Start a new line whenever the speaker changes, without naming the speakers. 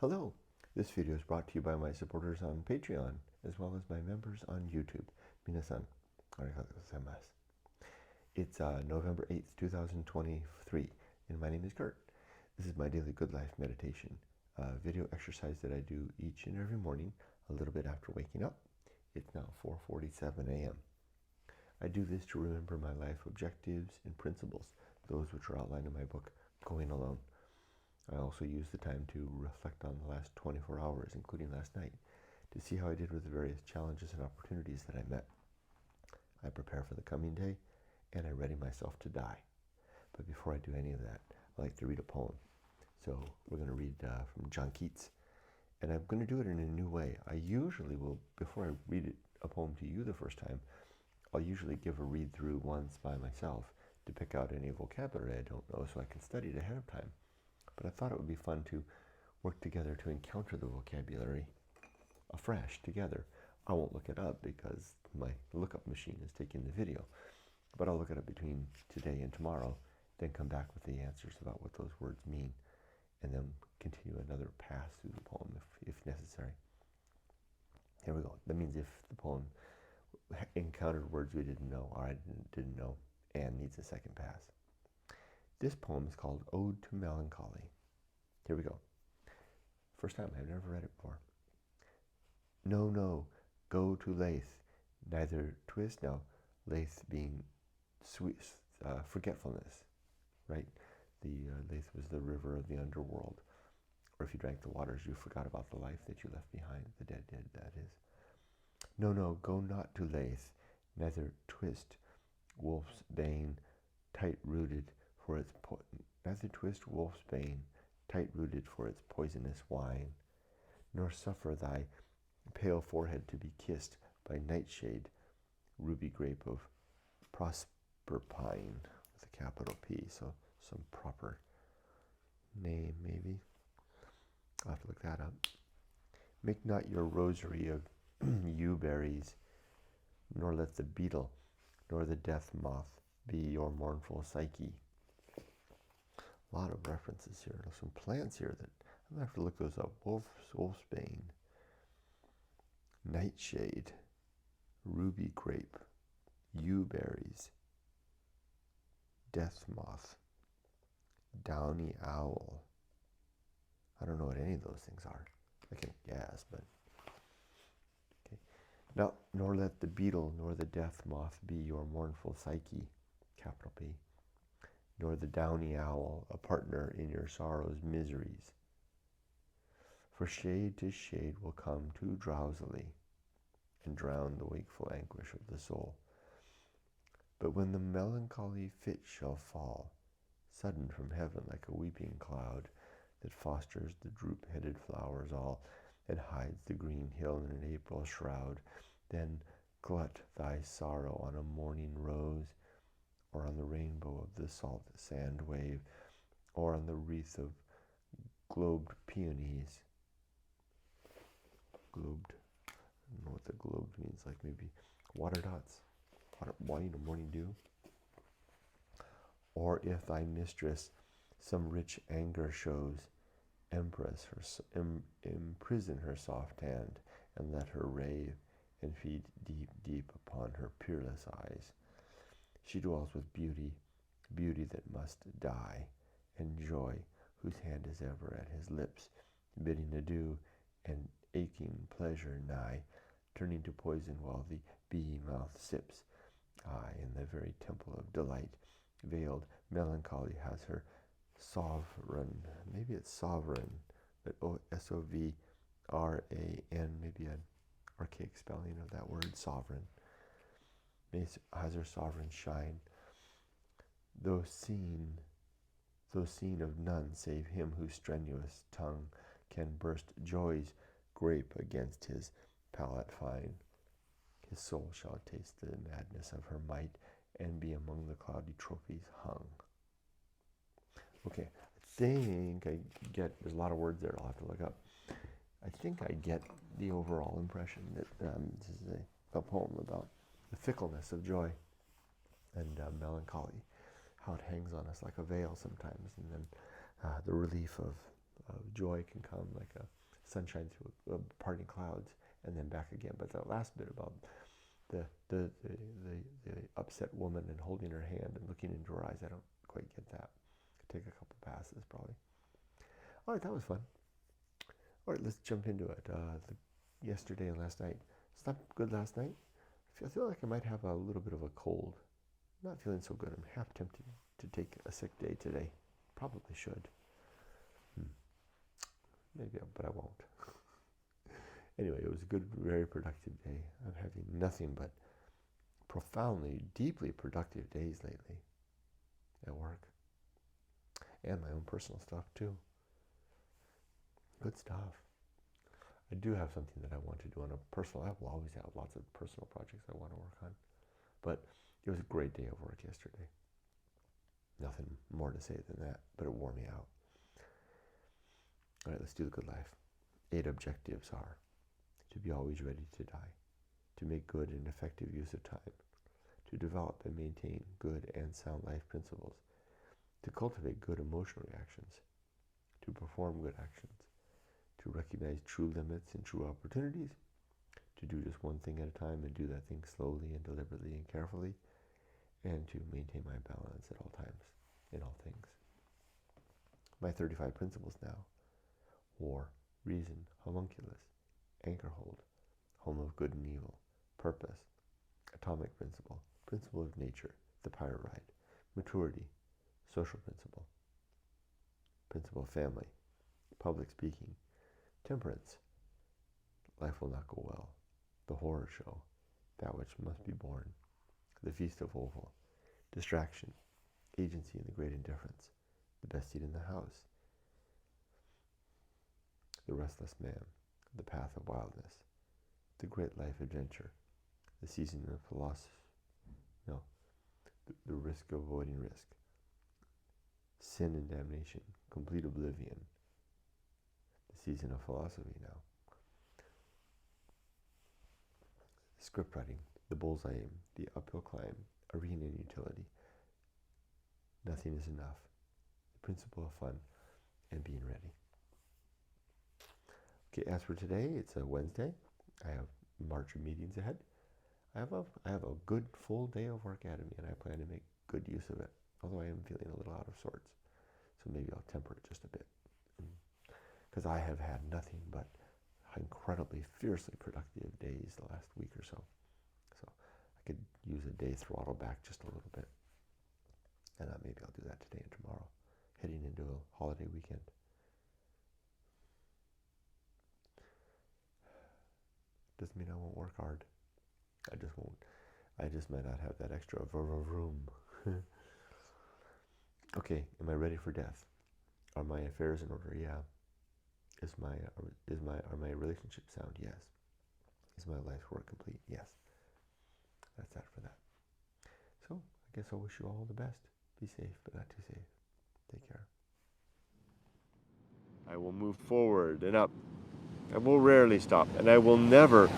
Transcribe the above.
Hello! This video is brought to you by my supporters on Patreon, as well as my members on YouTube. Minasan, arigatou gozaimasu. It's November 8th, 2023, and my name is Kurt. This is my daily good life meditation video exercise that I do each and every morning, a little bit after waking up. It's now 4:47 a.m. I do this to remember my life objectives and principles, those which are outlined in my book, Going Alone. I also use the time to reflect on the last 24 hours, including last night, to see how I did with the various challenges and opportunities that I met. I prepare for the coming day, and I ready myself to die. But before I do any of that, I like to read a poem. So we're going to read from John Keats, and I'm going to do it in a new way. I usually will, before I read a poem to you the first time, I'll usually give a read through once by myself to pick out any vocabulary I don't know so I can study it ahead of time. But I thought it would be fun to work together to encounter the vocabulary afresh together. I won't look it up because my lookup machine is taking the video, but I'll look it up between today and tomorrow, then come back with the answers about what those words mean, and then continue another pass through the poem if necessary. Here we go. That means if the poem encountered words we didn't know or I didn't know and needs a second pass. This poem is called Ode to Melancholy. Here we go. First time, I've never read it before. No, no, go to Leith, neither twist, now Leith being sweet, forgetfulness, right? The Leith was the river of the underworld. Or if you drank the waters, you forgot about the life that you left behind, the dead, that is. No, no, go not to Leith, neither twist wolf's bane, tight-rooted, for its neither twist wolf's bane, tight-rooted for its poisonous wine, nor suffer thy pale forehead to be kissed by nightshade, ruby grape of Proserpine, with a capital P, so some proper name maybe. I'll have to look that up. Make not your rosary of yew berries, nor let the beetle, nor the death moth be your mournful psyche. A lot of references here. There's some plants here that I'm going to have to look those up. Wolfsbane, nightshade, ruby grape, yew berries, death moth, downy owl. I don't know what any of those things are. I can guess, but okay. Now, nor let the beetle nor the death moth be your mournful psyche, capital P, nor the downy owl a partner in your sorrow's miseries. For shade to shade will come too drowsily and drown the wakeful anguish of the soul. But when the melancholy fit shall fall, sudden from heaven like a weeping cloud, that fosters the droop-headed flowers all, and hides the green hill in an April shroud, then glut thy sorrow on a morning rose, or on the rainbow of the salt sand wave, or on the wreath of globed peonies. Globed, I don't know what the globed means, like maybe water dots, morning dew. Or if thy mistress some rich anger shows, empress imprison her soft hand, and let her rave, and feed deep, deep upon her peerless eyes. She dwells with beauty, beauty that must die, and joy, whose hand is ever at his lips, bidding adieu, and aching pleasure nigh, turning to poison while the bee mouth sips. Aye, in the very temple of delight, veiled melancholy has her sovereign, maybe it's sovereign, but S-O-V-R-A-N, maybe an archaic spelling of that word, sovereign, has her sovereign shine, though seen of none save him whose strenuous tongue can burst joy's grape against his palate fine. His soul shall taste the madness of her might, and be among the cloudy trophies hung. Okay, I think I get, there's a lot of words there I'll have to look up. I think I get the overall impression that this is a poem about the fickleness of joy and melancholy, how it hangs on us like a veil sometimes, and then the relief of joy can come like a sunshine through parting clouds and then back again. But the last bit about the upset woman and holding her hand and looking into her eyes, I don't quite get that. Could take a couple passes probably. All right, that was fun. All right, let's jump into it. Yesterday and last night. Slept good last night. I feel like I might have a little bit of a cold. Not feeling so good. I'm half tempted to take a sick day today. Probably should. Maybe, but I won't. Anyway, it was a good, very productive day. I'm having nothing but profoundly, deeply productive days lately at work. And my own personal stuff too. Good stuff. I do have something that I want to do on a personal. I will always have lots of personal projects I want to work on. But it was a great day of work yesterday. Nothing more to say than that, but it wore me out. All right, let's do the good life. 8 objectives are: to be always ready to die, to make good and effective use of time, to develop and maintain good and sound life principles, to cultivate good emotional reactions, to perform good actions, to recognize true limits and true opportunities, to do just one thing at a time and do that thing slowly and deliberately and carefully, and to maintain my balance at all times, in all things. My 35 principles now: war, reason, homunculus, anchor hold, home of good and evil, purpose, atomic principle, principle of nature, the pirate ride, maturity, social principle, principle of family, public speaking, temperance, life will not go well, the horror show, that which must be born, the feast of Oval, distraction, agency in the great indifference, the best seat in the house, the restless man, the path of wildness, the great life adventure, the season of philosophy, the risk of avoiding risk, sin and damnation, complete oblivion, the season of philosophy now, script writing, the bullseye aim, the uphill climb, arena and utility, nothing is enough, the principle of fun, and being ready. Okay, as for today, it's a Wednesday. I have a march of meetings ahead. I have a good full day of work ahead of me, and I plan to make good use of it, although I am feeling a little out of sorts. So maybe I'll temper it just a bit, because I have had nothing but incredibly, fiercely productive days the last week or so. So I could use a day throttle back just a little bit. And maybe I'll do that today and tomorrow, heading into a holiday weekend. Doesn't mean I won't work hard. I just won't. I just might not have that extra room. Okay, am I ready for death? Are my affairs in order? Yeah. Are my relationships sound? Yes. Is my life's work complete? Yes. That's that for that. So I guess I'll wish you all the best. Be safe, but not too safe. Take care. I will move forward and up. I will rarely stop, and I will never